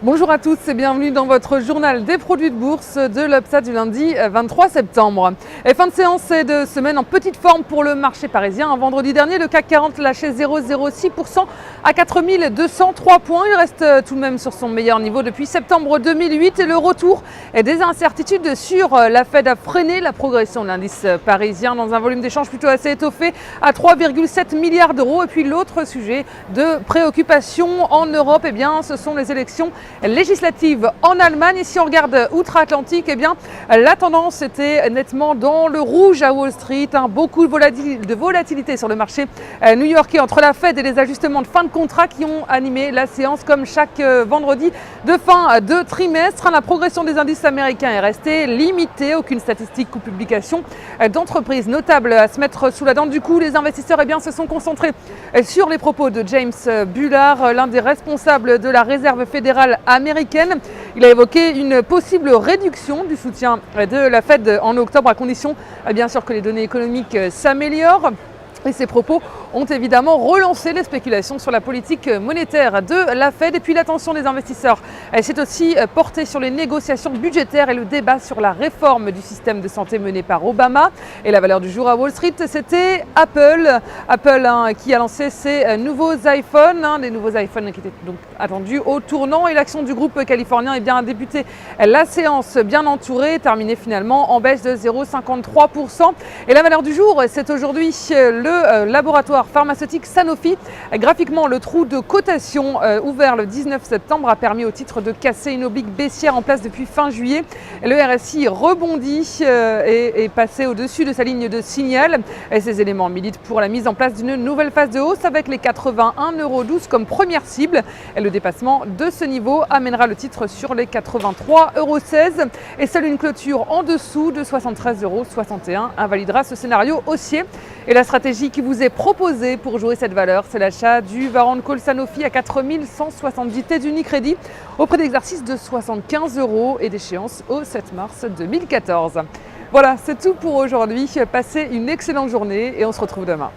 Bonjour à tous et bienvenue dans votre journal des produits de bourse de l'UPSA du lundi 23 septembre. Et fin de séance et de semaine en petite forme pour le marché parisien. Vendredi dernier, le CAC 40 lâchait 0,06% à 4203 points. Il reste tout de même sur son meilleur niveau depuis septembre 2008 et le retour des incertitudes sur la Fed a freiné la progression de l'indice parisien dans un volume d'échange plutôt assez étoffé à 3,7 milliards d'euros. Et puis l'autre sujet de préoccupation en Europe, eh bien, ce sont les élections législative en Allemagne. Et si on regarde outre-Atlantique, eh bien, la tendance était nettement dans le rouge à Wall Street. Beaucoup de volatilité sur le marché new-yorkais entre la Fed et les ajustements de fin de contrat qui ont animé la séance comme chaque vendredi de fin de trimestre. La progression des indices américains est restée limitée. Aucune statistique ou publication d'entreprises notables à se mettre sous la dent. Du coup, les investisseurs eh bien, se sont concentrés sur les propos de James Bullard, l'un des responsables de la Réserve fédérale américaine. Il a évoqué une possible réduction du soutien de la Fed en octobre à condition bien sûr que les données économiques s'améliorent. Et ces propos ont évidemment relancé les spéculations sur la politique monétaire de la Fed. Et puis l'attention des investisseurs s'est aussi portée sur les négociations budgétaires et le débat sur la réforme du système de santé mené par Obama. Et la valeur du jour à Wall Street, c'était Apple. Apple qui a lancé ses nouveaux iPhones, des nouveaux iPhones qui étaient donc attendus au tournant. Et l'action du groupe californien a débuté la séance bien entourée, terminée finalement en baisse de 0,53%. Et la valeur du jour, c'est aujourd'hui le laboratoire pharmaceutique Sanofi. Graphiquement, le trou de cotation ouvert le 19 septembre a permis au titre de casser une oblique baissière en place depuis fin juillet. Le RSI rebondit et est passé au-dessus de sa ligne de signal. Et ces éléments militent pour la mise en place d'une nouvelle phase de hausse avec les 81,12 € comme première cible. Et le dépassement de ce niveau amènera le titre sur les 83,16 €. Et seule une clôture en dessous de 73,61 € invalidera ce scénario haussier. Et la stratégie qui vous est proposée pour jouer cette valeur, c'est l'achat du Varrock Call Sanofi à 4170 T d'Unicredit au prix d'exercice de 75 € et d'échéance au 7 mars 2014. Voilà, c'est tout pour aujourd'hui. Passez une excellente journée et on se retrouve demain.